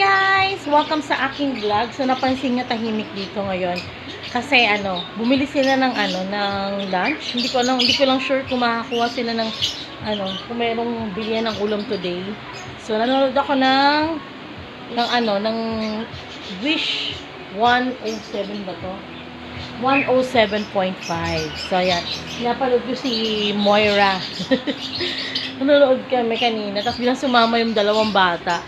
guys! Welcome sa aking vlog. So napansin nyo tahimik dito ngayon. Kasi bumili sila ng ng lunch. Hindi ko lang sure kung makakuha sila ng kung merong bilihan ng ulam today. So nanonood ako ng Wish 107 ba to? 107.5. So ayan, napanood ko si Moira. Nanonood kami kanina, tapos bilang sumama yung dalawang bata.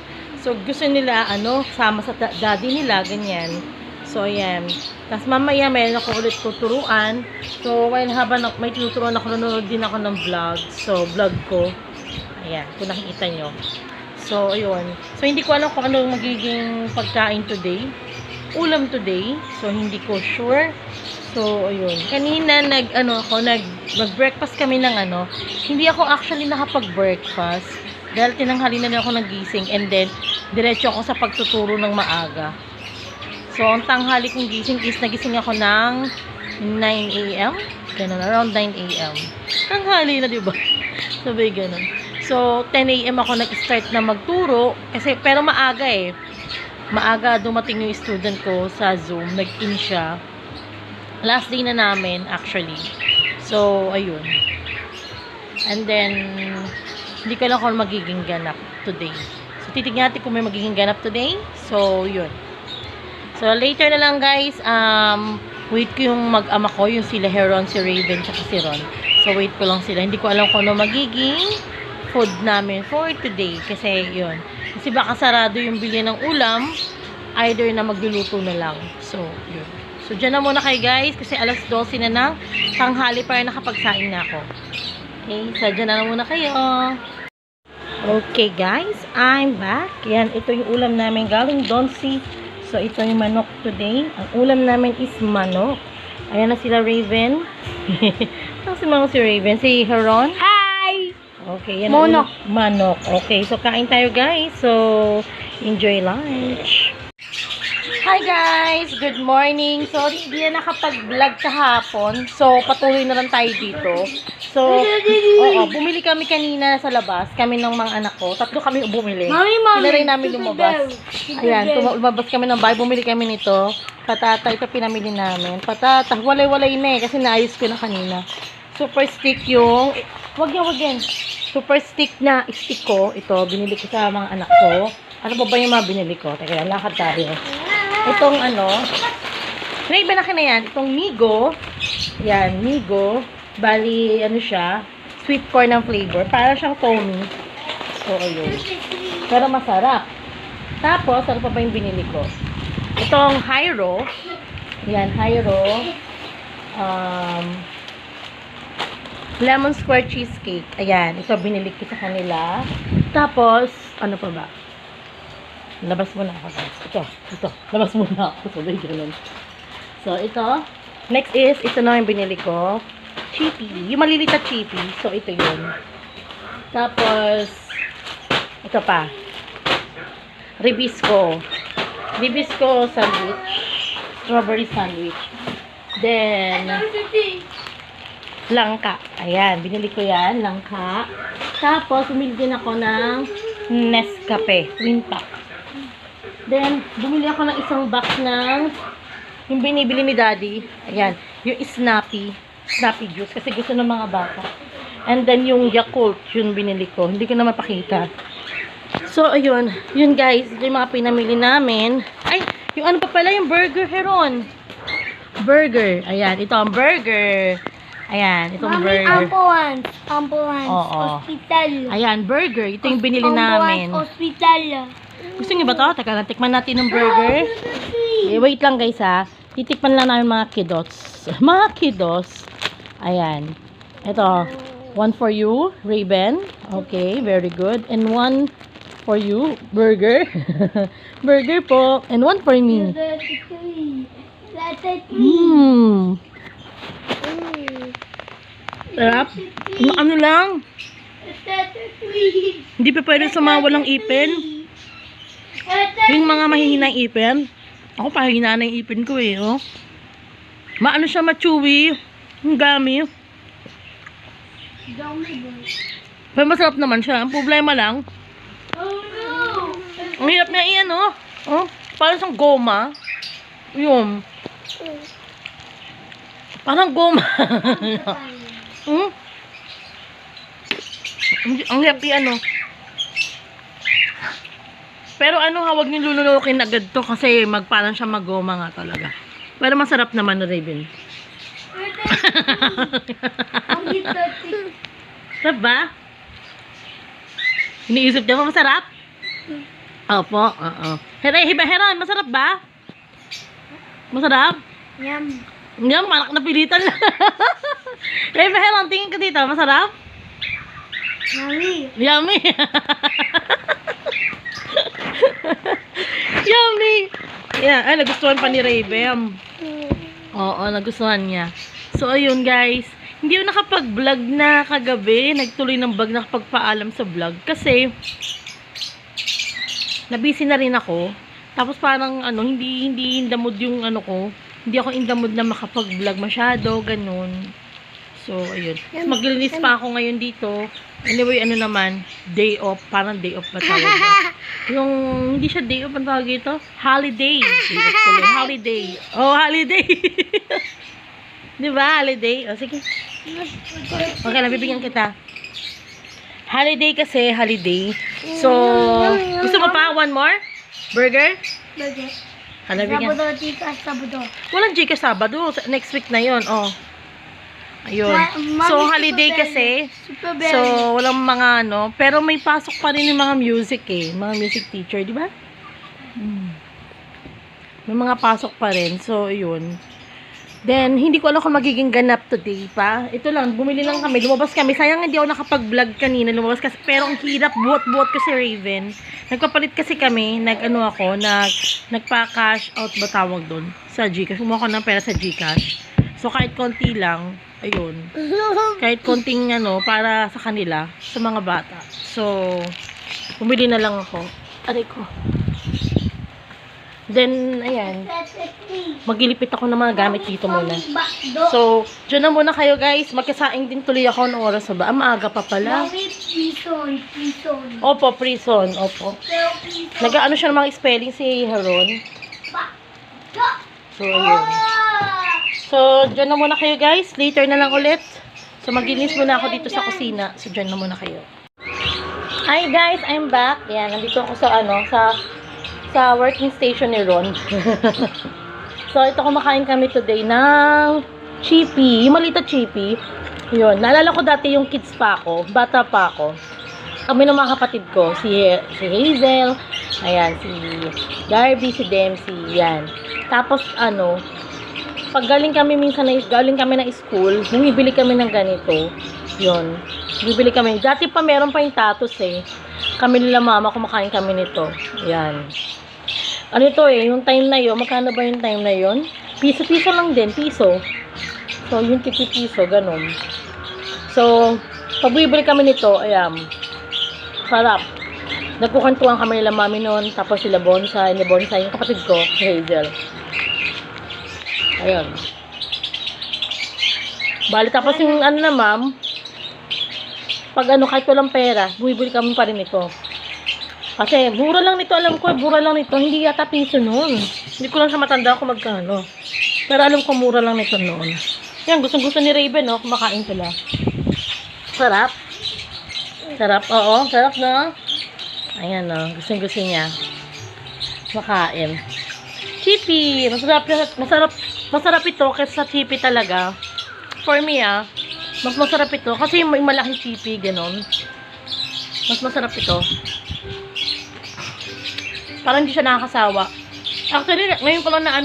So, gusto nila, sama sa daddy nila, ganyan. So, ayan. Tapos, mamaya, mayroon ako ulit tuturuan. So, while habang may tinuturuan ako, nanonood din ako ng vlog. So, vlog ko. Ayan, kung nakikita nyo. So, ayun. So, hindi ko alam kung ano magiging pagkain today. Ulam today. So, hindi ko sure. So, ayun. Kanina, nag-breakfast kami ng Hindi ako actually nakapag-breakfast. Dahil tinanghali na ako nagising and then diretso ako sa pagtuturo ng maaga. So, ang tanghali kong gising is nagising ako ng 9 AM. Ganun, around 9 AM. Tanghali na, diba? Sabi ganun. So, 10 AM ako nag-start na magturo. Pero maaga eh. Maaga dumating yung student ko sa Zoom. Nag-in siya. Last day na namin, actually. So, ayun. And then, hindi ko lang kung magiging ganap today. So, titignan natin kung may magiging ganap today. So, yun. So, later na lang, guys. Wait ko yung mag-ama ko. Yung sila Heron, si Raven, tsaka si Ron. So, wait ko lang sila. Hindi ko alam kung ano magiging food namin for today. Kasi, yun. Kasi baka sarado yung bilhin ng ulam. Either na magluluto na lang. So, yun. So, dyan na muna kayo, guys. Kasi alas 12 na ng tanghali para nakapagsaing na ako. Okay, so dyan na muna kayo. Okay guys, I'm back. Yan, ito yung ulam namin galing Donsi. So ito yung manok today. Ang ulam namin is manok. Ayan na sila Raven. Ano si Raven? Si Heron? Hi! Okay, yan. Manok. Manok. Okay, so kain tayo guys. So, enjoy lunch. Hi guys! Good morning! Sorry, hindi na nakapag-vlog kahapon. So, patuloy na lang tayo dito. So, bumili kami kanina sa labas. Kami ng mga anak ko. Tatlo kami bumili. Mami! Pinaray namin lumabas. Ayan, lumabas kami ng bahay. Bumili kami nito. Patata, ito pinamili namin. Patata, walay-walay na kasi naayos ko na kanina. Super stick yung... Wag yan. Super stick na stick ko. Ito, binili ko sa mga anak ko. Ano ba yung mga binili ko? Teka, lakad tayo. Itong may iba na yan. Itong Migo. Yan, Migo. Bali, siya. Sweet corn ng flavor. Para siyang Tommy. So, ayun. Pero masarap. Tapos, ano pa ba yung binili ko? Itong Hyro. Yan, Hyro. Lemon square cheesecake. Ayan, ito binili ko sa kanila. Tapos, ano pa ba? Labas muna ako guys. Ito. Labas muna ako. Sabay ganun. So, ito. Next is, ito na yung binili ko. Chippy. Yung maliliit na chippy. So, ito yun. Tapos, ito pa. Ribisco. Ribisco sandwich. Strawberry sandwich. Then, langka. Ayan. Binili ko yan. Langka. Tapos, bumili din ako ng Nescafe. Twin pack. Then, bumili ako ng isang box ng yung binibili ni Daddy. Ayan. Yung Snappy juice. Kasi gusto ng mga bata. And then, yung Yakult. Yun binili ko. Hindi ko na mapakita. So, ayun. Yun guys. Ito yung mga pinamili namin. Ay! Yung ano pa pala? Yung burger, Heron. Burger. Ayan. Ito ang burger. Ayan. Itong burger. Ambulance. Oo. Hospital. Ayan. Burger. Ito yung binili namin. Ambulance. Hospital. Gusto niyo ba to? Teka, tikman natin ng burger. Wait lang guys ha. Titikman lang namin mga kiddos. Mga kiddos. Ayan. Ito. One for you, Raven. Okay, very good. And one for you, burger. Burger po. And one for me. Sarap. Ano lang? Hindi pa pwede sa mga walang ipin. Yung mga mahihinang ipin. Ako pahina na yung ipin ko eh. Oh. Maano siya, ma-chewy. Ang gami. Pero masarap naman siya. Ang problema lang. Oh no! Ang hirap na iyan oh. Oh, parang siyang goma. Yun. Parang goma. Hmm? Ang happy ano. Pero ano, huwag niyo lulunukin agad to kasi parang siya magoma nga talaga. Pero masarap naman na Raven. Sarap ba? Iniisip niya ba masarap? Opo, oo. Heron, masarap ba? Masarap? Yum. Yan, malak na pilitan lang. Heron, tingin ka dito, masarap? Yummy. Yummy. Yummy. Yeah, ay, nagustuhan pa ni Raven. Oo, nagustuhan niya. So, ayun guys. Hindi ako nakapag-vlog na kagabi. Nagtuloy ng vlog, nakapagpaalam sa vlog. Kasi, nabisi na rin ako. Tapos parang, hindi in the mood yung ko. Hindi ako in the mood na makapag-vlog masyado, ganun. So, ayun. Tapos maglilinis pa ako ngayon dito. Anyway, naman, day off. Parang day off ba tawag ito? Yung, hindi siya day off, ang tawag ito? Holiday. Day off tuloy. Holiday. Oh, holiday. Diba? Holiday. O, sige. Okay lang, bibigyan kita. Holiday kasi, holiday. So, gusto mo pa? One more? Burger? Burger. Bigyan. Sabado, Gcash, Sabado. Walang Gcash Sabado. Next week na yon. Oh. Ayun. Mami, So, Super holiday Belly. kasi. Super Belly. So, walang mga pero may pasok pa rin yung mga music eh. Mga music teacher, di ba? May mga pasok pa rin. So, yun. Then, hindi ko alam kung magiging ganap today pa. Ito lang, bumili lang kami. Lumabas kami. Sayang hindi ako nakapag-vlog kanina. Lumabas kasi. Pero ang hirap, buot-buot kasi Raven. Nagpapalit kasi kami. Nagpa-cash out ba tawag doon? Sa Gcash. Kumuha ko ng pera sa Gcash. So, kahit konti lang. Ayun. Kahit konting para sa kanila. Sa mga bata. So, bumili na lang ako. Aray ko. Then, ayan. Magilipit ako ng mga gamit dito muna. So, dyan na muna kayo guys. Magkasaing din tuloy ako ng oras ba? Maaga pa pala. Mami, prison. Opo, prison. Opo. Nag-ano siya ng mga spelling si Heron. So, ayun. So, dyan na muna kayo guys. Later na lang ulit. So, maginis muna ako dito sa kusina. So, dyan na muna kayo. Hi guys, I'm back. Yan, nandito ako sa working station ni Ron. So, ito kumakain kami today ng chippy. Yung malita chippy. Yun. Naalala ko dati yung kids pa ako. Bata pa ako. Kami ng mga kapatid ko. Si Hazel. Ayan. Si Darby. Si Dempsey. Yan. Tapos, pag galing kami na school, bumibili kami ng ganito. Yun. Bibili kami. Dati pa meron pa yung tatos eh. Kami nila mama, kumakain kami nito. Yan. Ano ito eh, yung time na yun, magkano ba yung time na yun? Piso-piso lang din, piso. So, yung piso, ganun. So, pag bibili kami nito, ayan, sarap. Nagkukantuan kami nila mami noon, tapos sila bonsai, yung kapatid ko, si Hazel. Ayun. Bali, tapos yung na ma'am, pag kahit walang pera, bumibili kami pa rin ito. Kasi, mura lang nito, alam ko, mura lang nito. Hindi yata piso noon. Hindi ko lang siya matanda kung magkano. Pero alam ko, mura lang nito noon. Yan, gustong-gusto ni Raven, kumakain sila. Sarap. Sarap, oo. Sarap, no? Ayan, gustong-gusto niya. Makain. Chippy. Masarap ito kasi sa chippy talaga. For me, mas masarap ito. Kasi may malaking chippy, ganon. Mas masarap ito. Parang hindi siya nakakasawa. Actually, ngayon ko lang na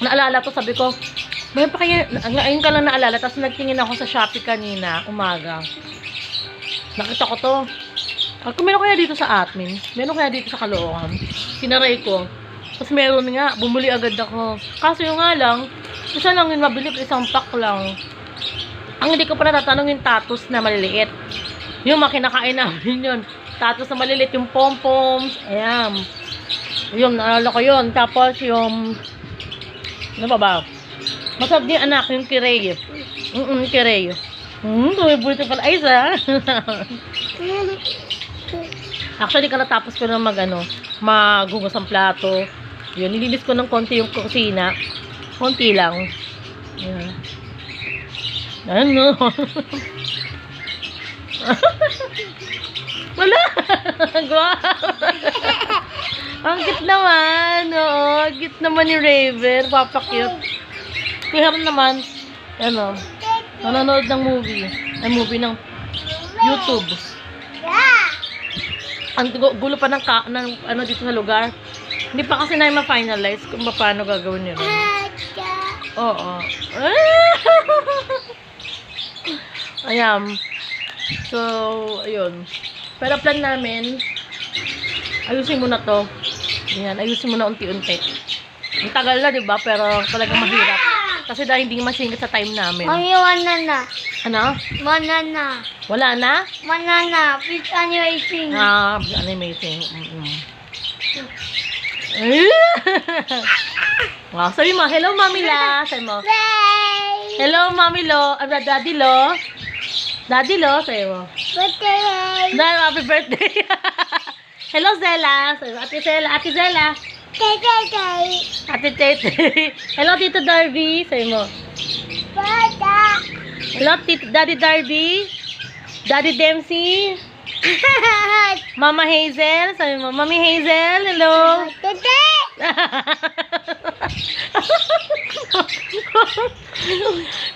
naalala ko, sabi ko, ngayon ka lang naalala, tapos nagtingin ako sa Shopee kanina, umaga. Nakita ko to. Kung meron kaya dito sa admin, meron kaya dito sa Caloocan, sinaray ko. Tapos meron nga, bumuli agad ako. Kaso yung nga lang, isa lang yung mabili, isang pack lang. Ang hindi ko pa natatanong yung tatos na maliliit. Yung makinakain namin yun. Tatos na maliliit, yung pom-poms. Ayan. Yun, naalala ko yun. Tapos yung, ano ba? Masarap din anak, yung kirey. Kirey. Buti pala. Ay, sa. Actually, katatapos ko na maghugas ang plato. Yun, nilinis ko ng konti yung kusina. Konti lang. Yan. Ano? Wala! Ang cute naman. Oo, cute naman ni Raven. Papa-cute. Si Heron naman, ano, nanonood ng movie. Ay, movie ng YouTube. Ang gulo pa ng ano dito sa lugar. Hindi pa kasi na ma-finalize kung paano gagawin nila. Oo. Ayan. So, ayun. Pero plan namin, ayusin mo na to. Ayan, ayusin mo na unti-unti. Ang tagal na, diba? Pero talagang mahirap. Kasi dahil hindi masingit sa time namin. Mami, wala na. Ano? Wala na. Wala na? Wala na. Please, animation. Animating. Wow, sabi mo, hello, Mami La. Sabi mo, hello, Mami Lo. Daddy Lo. Daddy Lo, sabi mo. Birthday. Happy birthday. Hello, Zella. Sabi mo, Ate Zella. Ate Zella. Ate Tete. Hello, Tito Darby. Sabi mo. Hello, Daddy Darby. Daddy Dempsey. Mama Hazel. Sabi mo, Mami Hazel. Hello.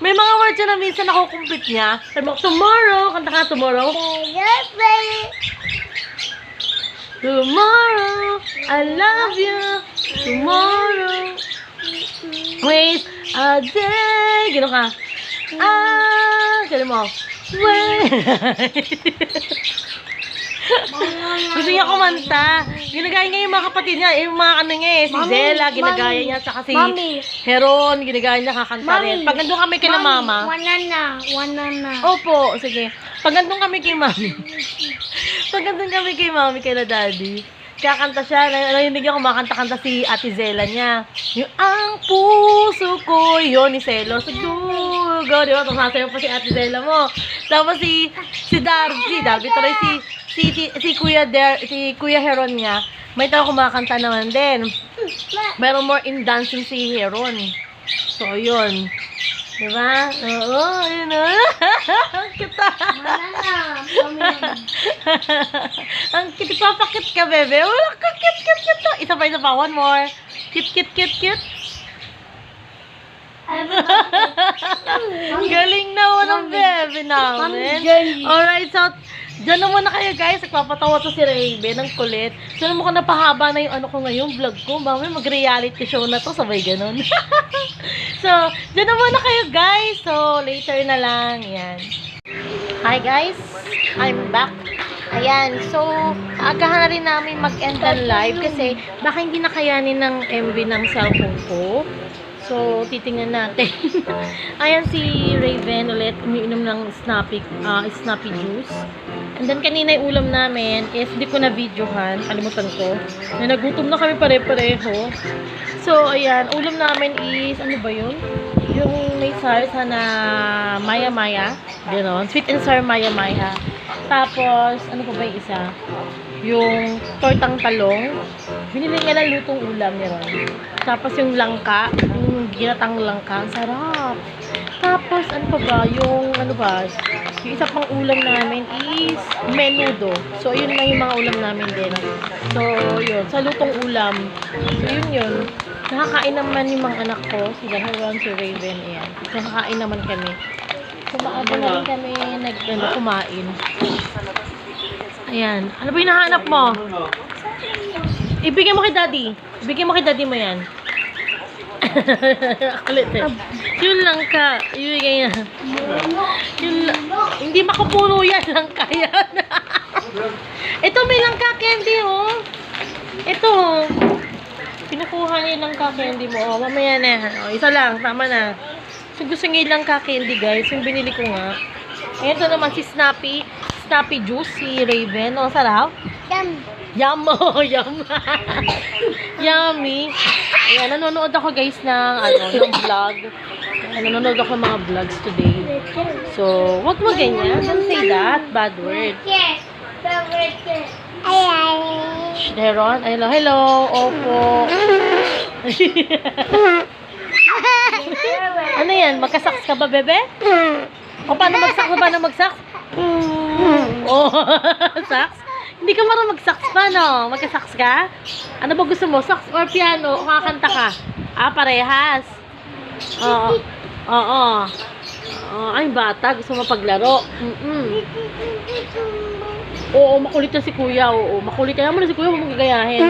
May mga words na minsan nakukumpit niya. Sabi mo, tomorrow. Kanta ka tomorrow. Tomorrow, I love you. Tomorrow, wait a day. Gano'n ka. Gano'n mo. Wait. Gusto niya kumanta. Ginagaya niya yung mga kapatid niya. Yung mga ano niya eh. Si Mami, Zella, ginagaya Mami, niya. Saka si Mami. Heron, ginagaya niya kakanta rin. Mami. Pag nandun kami kila Mama. Wala na. Opo, sige. Pag nandun kami kay Mami. Pag nandun kami kay Mami, kay Daddy. Kakanta siya. Narinig niya kumakanta-kanta si Ate Zella niya. Yung ang puso ko, yun ni Celo. Sa dugo. Di ba? Tapos nasayaw pa si Ate Zella mo. Tapos si Darby tuloy si Kuya Heron niya. May tao kumakanta naman din. Pero more in dancing si Heron. So, yun. Diba? Oo, yun o. Ang kita. Ang cute. Papakit ka, bebe. Wala ka, cute. Isa pa. One more. Cute. Galing naman ang bebe namin. Alright, so, dyan naman na kayo guys. Nagpapatawa to si Raven. Ang kulit. So, mukhang napahaba na yung ano ko ngayon, vlog ko. Mami, mag-reality show na to. Sabay ganun. So, dyan naman na kayo guys. So, later na lang. Yan. Hi guys. I'm back. Ayan. So, agahan na rin namin mag-end ng live kasi baka hindi nakayanin ng MB ng cellphone ko. So, titingnan natin. Ayan si Raven ulit. Umiinom ng snappy juice. And then, kanina yung ulam namin is hindi ko na videohan. Kalimutan ko. Nagutom na kami pare-pareho. So, ayan. Ulam namin is, ano ba yun? Yung may sarsa na maya-maya. Ganon. Sweet and sour maya-maya. Tapos, ano pa ba yung isa? Yung tortang talong. Binili nga lang lutong ulam niya ron. Tapos yung langka. Yung ginatang langka. Ang sarap. Tapos, ano pa ba? Yung, ano ba? Yung isa pang ulam namin is menudo. So, yun lang yung mga ulam namin din. So, yun. Sa lutong ulam. So, yun. Nakakain naman yung mga anak ko. Sila Heron, si Raven. Ayan. Nakakain naman kami. So, maaga na rin kami kumain. Ayan. Ano ba yung nahanap mo? Ibigay mo kay Daddy. Ibigay mo kay Daddy mo yan. Kulit eh. Yun lang ka. Ibigay niya. Hindi makapuno yan lang kaya. Ito may langka candy oh. Ito. Pinukuha niya yung langka candy mo. Oh, mamaya na yan. Oh, isa lang. Tama na. So gusto niya yung langka candy guys. Yung binili ko nga. Ito naman si Snappy juice. Si Raven. Oh, sarap. Yum. Yum. Yummy. Ayan, nanonood ako guys ng vlog. Nanonood ako ng mga vlogs today. So, wag mo ganyan. Don't say that. Bad word. Heron? Hello, hello. Opo. Ano yan? Magkasaks ka ba, bebe? O, paano magsaks? Paano magsaks? Oh, saks? Hindi ka marunong magsaks pa, no? Magkasaks ka? Ano ba gusto mo? Saks or piano? O kakanta ka? Ah, parehas. Oo. Oo. Ay, bata. Gusto mo paglaro. Oo, makulit na si kuya. Oo, makulit. Kaya mo na si kuya, huwag mong gagayahin.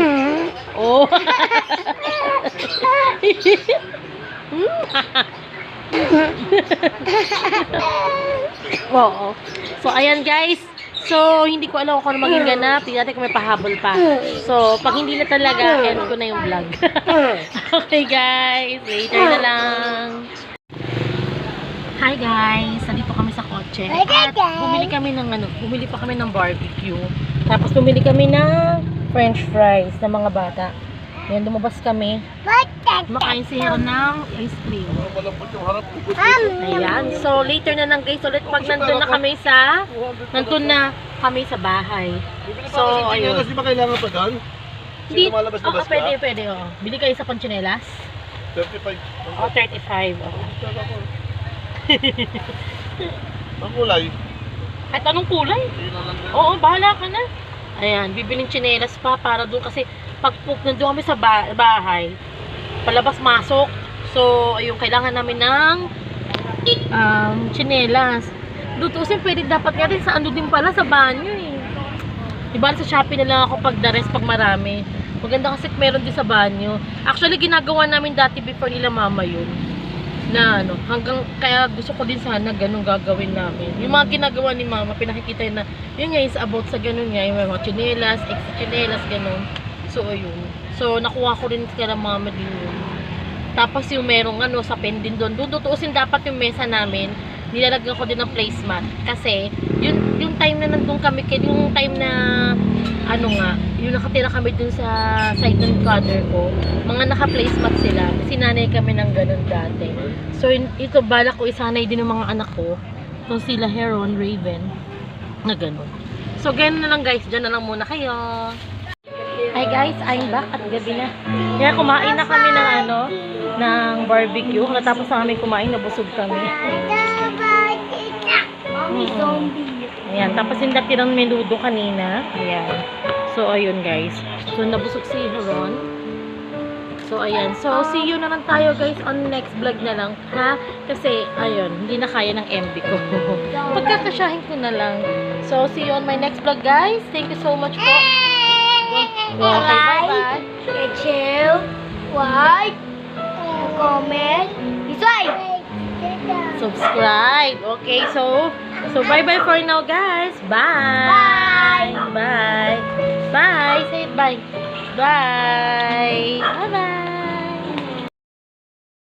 Oo. Oo. So, ayan guys. So, hindi ko alam kung ano maging ganap. Tingnan natin kung may pahabol pa. So, pag hindi na talaga, end ko na yung vlog. Okay guys. Later na lang. Hi guys. Nandito kami sa kotse. At bumili pa kami ng barbecue. Tapos bumili kami ng french fries ng mga bata. Ayan, lumabas kami. Makain si Hero ng ice cream. Ayan. So, later na lang guys. Ulit pag nandun na kami sa bahay. So, ayun. Kasi ba kailangan pa doon? Hindi. Lumalabas-labas ka? Pwede. Oh. Bili kayo sa panchinelas? 35. Oh, 35. Oh. Ang kulay. At anong kulay? Yun na lang din. Oo, bahala ka na. Ayan, bibiling tsinelas pa para doon kasi pag nandun kami sa bahay, palabas-masok. So, ayun, kailangan namin ng tsinelas. Dutusin, pwede dapat nga rin sa ano din pala, sa banyo eh. Diba sa Shopee na lang ako pag the rest, pag marami. Maganda kasi meron din sa banyo. Actually, ginagawa namin dati before nila mama yun. Na ano, hanggang kaya gusto ko din sana ganun gagawin namin. Yung mga ginagawa ni mama, pinakikita yun na yun nga is about sa ganun nga, yung mga tsinelas, extra tsinelas, ganun. So ayun. So nakuha ko rin kaya mama din yun. Tapos yung merong ano sa pen din doon. Doon tutuusin dapat yung mesa namin. Nilalagyan ko din ng placemat kasi yung time na nandun kami, yung time na ano nga, yung nakatira kami dun sa side ng father ko, mga naka-placemat sila. Sinanay kami ng ganun dati. So, ito balak ko isanay din ng mga anak ko. So, sila Heron, Raven, na ganun. So, ganun na lang guys. Diyan na lang muna kayo. Hi guys, I'm back at gabi na. Kaya kumain na kami ng ng barbecue. Natapos na kami kumain, nabusog kami. Ayan, tapos yung datirang menudo kanina. Ayan. So, ayun guys. So, nabusog si Heron. So, ayan. So, see you na lang tayo guys on next vlog na lang. Ha? Kasi, ayun, hindi na kaya ng MB ko. Pagkakasyahin ko na lang. So, see you on my next vlog guys. Thank you so much po. Okay, bye-bye. Share, like, comment, Subscribe. Okay, so bye-bye for now guys. Bye. Bye. Bye. Say it bye. Bye. Bye-bye.